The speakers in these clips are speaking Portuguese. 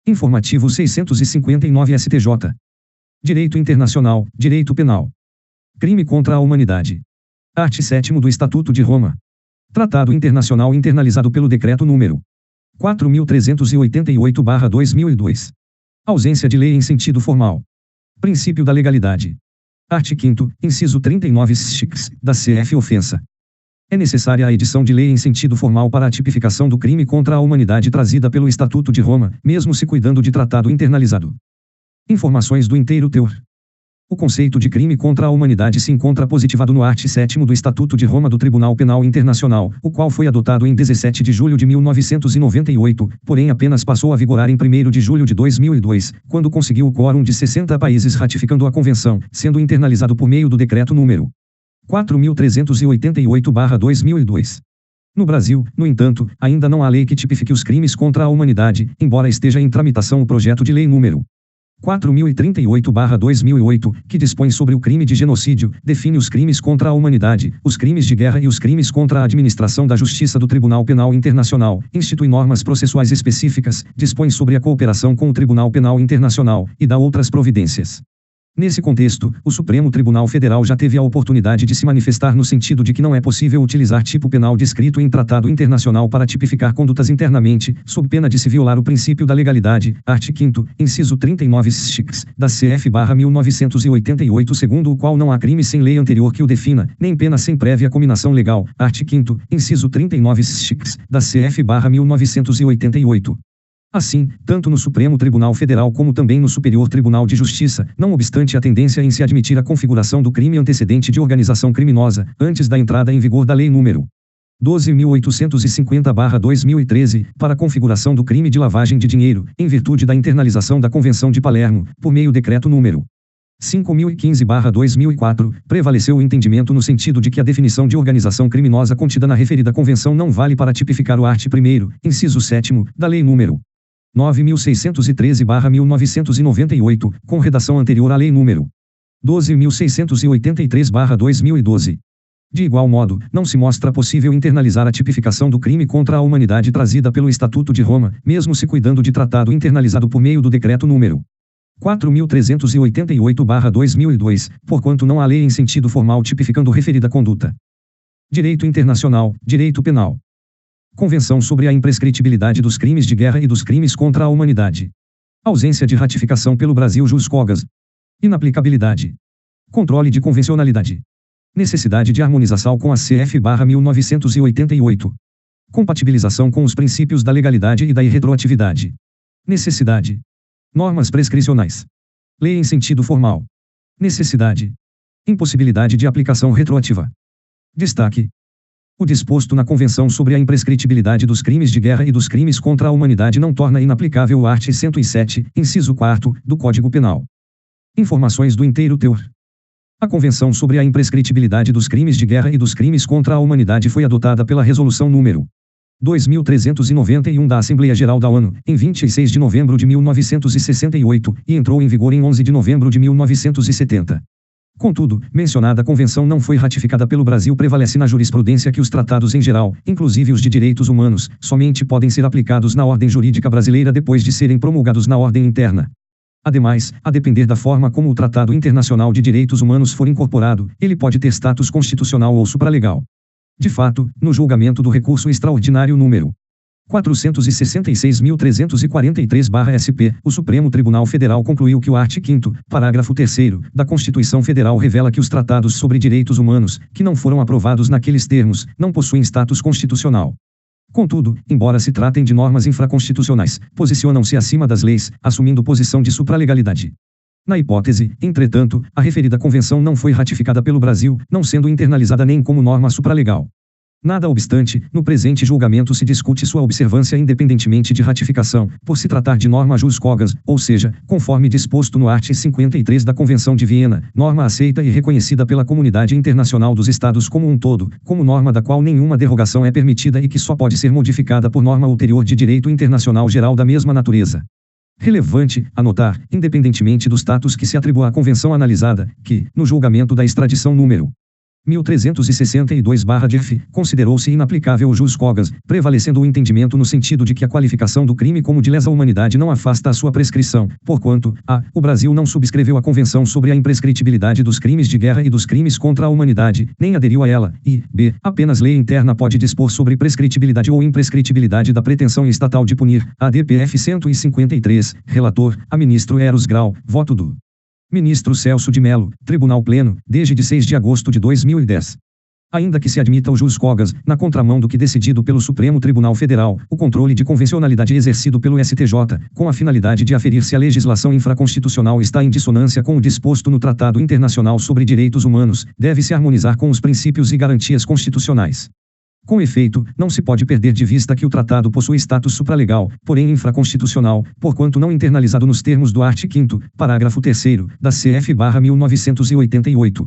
Informativo 659 STJ. Direito Internacional, Direito Penal. Crime contra a Humanidade. Art. 7º do Estatuto de Roma. Tratado Internacional internalizado pelo Decreto número 4.388/2002. Ausência de lei em sentido formal. Princípio da legalidade. Art. 5º, inciso 39 da CF ofensa. É necessária a edição de lei em sentido formal para a tipificação do crime contra a humanidade trazida pelo Estatuto de Roma, mesmo se cuidando de tratado internalizado. Informações do inteiro teor. O conceito de crime contra a humanidade se encontra positivado no art. 7º do Estatuto de Roma do Tribunal Penal Internacional, o qual foi adotado em 17 de julho de 1998, porém apenas passou a vigorar em 1º de julho de 2002, quando conseguiu o quórum de 60 países ratificando a convenção, sendo internalizado por meio do decreto número 4.388/2002. No Brasil, no entanto, ainda não há lei que tipifique os crimes contra a humanidade, embora esteja em tramitação o projeto de lei número 4.038/2008, que dispõe sobre o crime de genocídio, define os crimes contra a humanidade, os crimes de guerra e os crimes contra a administração da justiça do Tribunal Penal Internacional, institui normas processuais específicas, dispõe sobre a cooperação com o Tribunal Penal Internacional, e dá outras providências. Nesse contexto, o Supremo Tribunal Federal já teve a oportunidade de se manifestar no sentido de que não é possível utilizar tipo penal descrito em tratado internacional para tipificar condutas internamente, sob pena de se violar o princípio da legalidade, art. 5º, inciso 39 da CF/1988, segundo o qual não há crime sem lei anterior que o defina, nem pena sem prévia cominação legal, art. 5º, inciso 39 da CF/1988. Assim, tanto no Supremo Tribunal Federal como também no Superior Tribunal de Justiça, não obstante a tendência em se admitir a configuração do crime antecedente de organização criminosa, antes da entrada em vigor da Lei nº 12.850/2013, para a configuração do crime de lavagem de dinheiro, em virtude da internalização da Convenção de Palermo, por meio decreto número 5.015/2004, prevaleceu o entendimento no sentido de que a definição de organização criminosa contida na referida convenção não vale para tipificar o art. 1º, inciso 7º, da Lei nº 9.613/1998, com redação anterior à Lei nº 12.683/2012. De igual modo, não se mostra possível internalizar a tipificação do crime contra a humanidade trazida pelo Estatuto de Roma, mesmo se cuidando de tratado internalizado por meio do decreto número 4.388/2002, porquanto não há lei em sentido formal tipificando referida conduta. Direito Internacional, Direito Penal. Convenção sobre a imprescritibilidade dos crimes de guerra e dos crimes contra a humanidade. Ausência de ratificação pelo Brasil jus cogens. Inaplicabilidade. Controle de convencionalidade. Necessidade de harmonização com a CF/1988. Compatibilização com os princípios da legalidade e da irretroatividade. Necessidade. Normas prescricionais. Lei em sentido formal. Necessidade. Impossibilidade de aplicação retroativa. Destaque. O disposto na Convenção sobre a imprescritibilidade dos crimes de guerra e dos crimes contra a humanidade não torna inaplicável o art. 107, inciso 4, do Código Penal. Informações do inteiro teor. A Convenção sobre a imprescritibilidade dos crimes de guerra e dos crimes contra a humanidade foi adotada pela Resolução número 2391 da Assembleia Geral da ONU, em 26 de novembro de 1968, e entrou em vigor em 11 de novembro de 1970. Contudo, mencionada convenção não foi ratificada pelo Brasil. Prevalece na jurisprudência que os tratados em geral, inclusive os de direitos humanos, somente podem ser aplicados na ordem jurídica brasileira depois de serem promulgados na ordem interna. Ademais, a depender da forma como o Tratado Internacional de Direitos Humanos for incorporado, ele pode ter status constitucional ou supralegal. De fato, no julgamento do recurso extraordinário número 466.343/SP, o Supremo Tribunal Federal concluiu que o art. 5º, parágrafo 3º, da Constituição Federal revela que os tratados sobre direitos humanos, que não foram aprovados naqueles termos, não possuem status constitucional. Contudo, embora se tratem de normas infraconstitucionais, posicionam-se acima das leis, assumindo posição de supralegalidade. Na hipótese, entretanto, a referida convenção não foi ratificada pelo Brasil, não sendo internalizada nem como norma supralegal. Nada obstante, no presente julgamento se discute sua observância independentemente de ratificação, por se tratar de norma jus cogens, ou seja, conforme disposto no art. 53 da Convenção de Viena, norma aceita e reconhecida pela comunidade internacional dos Estados como um todo, como norma da qual nenhuma derrogação é permitida e que só pode ser modificada por norma ulterior de direito internacional geral da mesma natureza. Relevante, anotar, independentemente do status que se atribua à convenção analisada, que, no julgamento da extradição número 1362/DF, considerou-se inaplicável o jus cogens, prevalecendo o entendimento no sentido de que a qualificação do crime como de lesa humanidade não afasta a sua prescrição, porquanto, a. o Brasil não subscreveu a Convenção sobre a imprescritibilidade dos crimes de guerra e dos crimes contra a humanidade, nem aderiu a ela, e, b. apenas lei interna pode dispor sobre prescritibilidade ou imprescritibilidade da pretensão estatal de punir, ADPF 153, relator, a ministro Eros Grau, voto do ministro Celso de Mello, Tribunal Pleno, desde 6 de agosto de 2010. Ainda que se admita o jus cogens, na contramão do que decidido pelo Supremo Tribunal Federal, o controle de convencionalidade exercido pelo STJ, com a finalidade de aferir se a legislação infraconstitucional está em dissonância com o disposto no Tratado Internacional sobre Direitos Humanos, deve se harmonizar com os princípios e garantias constitucionais. Com efeito, não se pode perder de vista que o tratado possui status supralegal, porém infraconstitucional, porquanto não internalizado nos termos do art. 5º, parágrafo 3º, da CF/1988.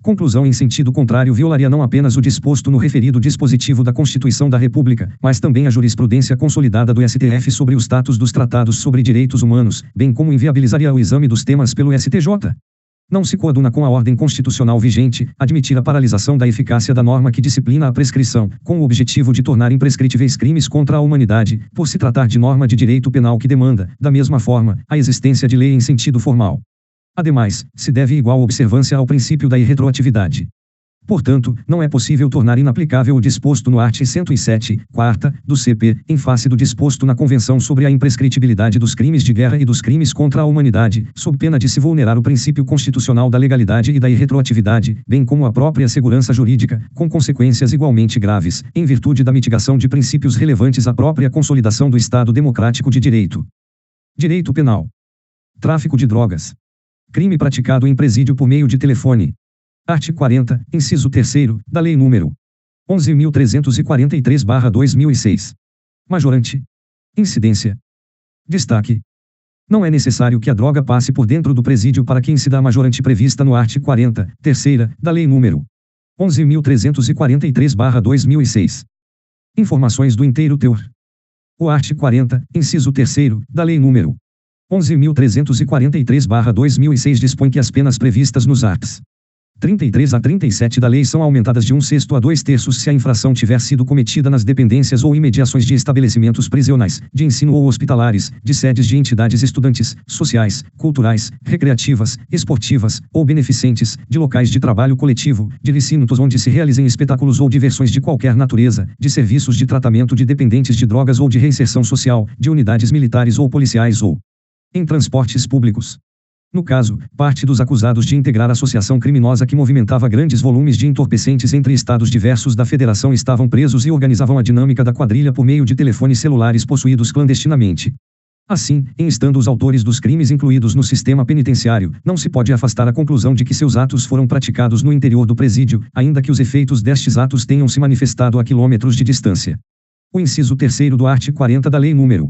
Conclusão em sentido contrário violaria não apenas o disposto no referido dispositivo da Constituição da República, mas também a jurisprudência consolidada do STF sobre o status dos tratados sobre direitos humanos, bem como inviabilizaria o exame dos temas pelo STJ. Não se coaduna com a ordem constitucional vigente, admitir a paralisação da eficácia da norma que disciplina a prescrição, com o objetivo de tornar imprescritíveis crimes contra a humanidade, por se tratar de norma de direito penal que demanda, da mesma forma, a existência de lei em sentido formal. Ademais, se deve igual observância ao princípio da irretroatividade. Portanto, não é possível tornar inaplicável o disposto no art. 107, quarta, do CP, em face do disposto na Convenção sobre a imprescritibilidade dos crimes de guerra e dos crimes contra a humanidade, sob pena de se vulnerar o princípio constitucional da legalidade e da irretroatividade, bem como a própria segurança jurídica, com consequências igualmente graves, em virtude da mitigação de princípios relevantes à própria consolidação do Estado democrático de direito. Direito penal. Tráfico de drogas. Crime praticado em presídio por meio de telefone. Art. 40, inciso 3º, da Lei nº 11.343/2006. Majorante. Incidência. Destaque. Não é necessário que a droga passe por dentro do presídio para que incida a majorante prevista no art. 40, terceira, da Lei nº 11.343/2006. Informações do inteiro teor. O art. 40, inciso 3º, da Lei nº 11.343/2006 dispõe que as penas previstas nos arts. 33 a 37 da lei são aumentadas de 1/6 a 2/3 se a infração tiver sido cometida nas dependências ou imediações de estabelecimentos prisionais, de ensino ou hospitalares, de sedes de entidades estudantes, sociais, culturais, recreativas, esportivas, ou beneficentes, de locais de trabalho coletivo, de recintos onde se realizem espetáculos ou diversões de qualquer natureza, de serviços de tratamento de dependentes de drogas ou de reinserção social, de unidades militares ou policiais ou em transportes públicos. No caso, parte dos acusados de integrar associação criminosa que movimentava grandes volumes de entorpecentes entre estados diversos da federação estavam presos e organizavam a dinâmica da quadrilha por meio de telefones celulares possuídos clandestinamente. Assim, em estando os autores dos crimes incluídos no sistema penitenciário, não se pode afastar a conclusão de que seus atos foram praticados no interior do presídio, ainda que os efeitos destes atos tenham se manifestado a quilômetros de distância. O inciso 3º do art. 40 da Lei nº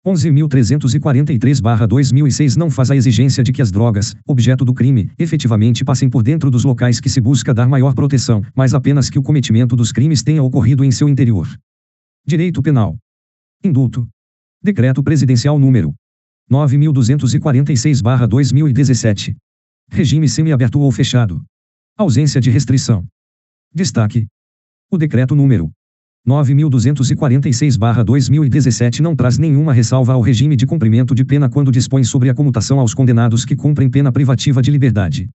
11.343/2006 não faz a exigência de que as drogas, objeto do crime, efetivamente passem por dentro dos locais que se busca dar maior proteção, mas apenas que o cometimento dos crimes tenha ocorrido em seu interior. Direito penal. Indulto. Decreto Presidencial número 9.246/2017. Regime semiaberto ou fechado. Ausência de restrição. Destaque. O decreto número 9.246/2017 não traz nenhuma ressalva ao regime de cumprimento de pena quando dispõe sobre a comutação aos condenados que cumprem pena privativa de liberdade.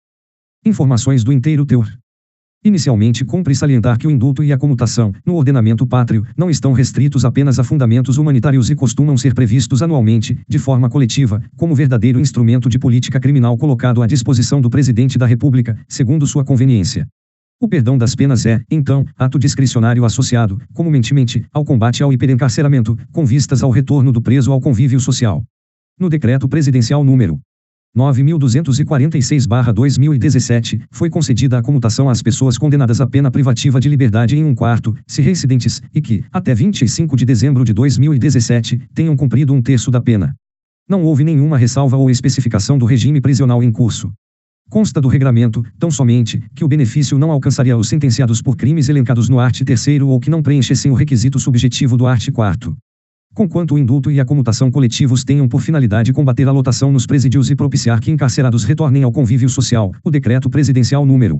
Informações do inteiro teor. Inicialmente cumpre salientar que o indulto e a comutação, no ordenamento pátrio, não estão restritos apenas a fundamentos humanitários e costumam ser previstos anualmente, de forma coletiva, como verdadeiro instrumento de política criminal colocado à disposição do Presidente da República, segundo sua conveniência. O perdão das penas é, então, ato discricionário associado, comumente, ao combate ao hiperencarceramento, com vistas ao retorno do preso ao convívio social. No Decreto Presidencial número 9.246/2017, foi concedida a comutação às pessoas condenadas à pena privativa de liberdade em 1/4, se reincidentes, e que, até 25 de dezembro de 2017, tenham cumprido 1/3 da pena. Não houve nenhuma ressalva ou especificação do regime prisional em curso. Consta do regramento, tão somente, que o benefício não alcançaria os sentenciados por crimes elencados no art. 3º ou que não preenchessem o requisito subjetivo do art. 4º. Conquanto o indulto e a comutação coletivos tenham por finalidade combater a lotação nos presídios e propiciar que encarcerados retornem ao convívio social, o Decreto Presidencial número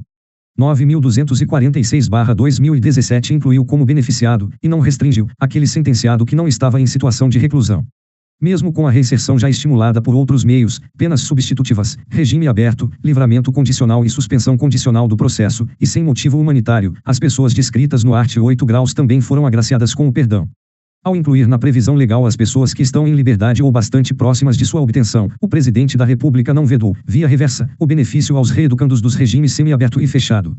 9.246/2017 incluiu como beneficiado, e não restringiu, aquele sentenciado que não estava em situação de reclusão. Mesmo com a reinserção já estimulada por outros meios, penas substitutivas, regime aberto, livramento condicional e suspensão condicional do processo, e sem motivo humanitário, as pessoas descritas no art. 8 graus também foram agraciadas com o perdão. Ao incluir na previsão legal as pessoas que estão em liberdade ou bastante próximas de sua obtenção, o presidente da República não vedou, via reversa, o benefício aos reeducandos dos regimes semiaberto e fechado.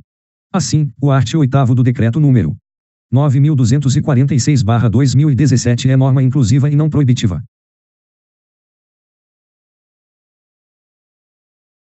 Assim, o art. 8º do Decreto número 9.246/2017 é norma inclusiva e não proibitiva.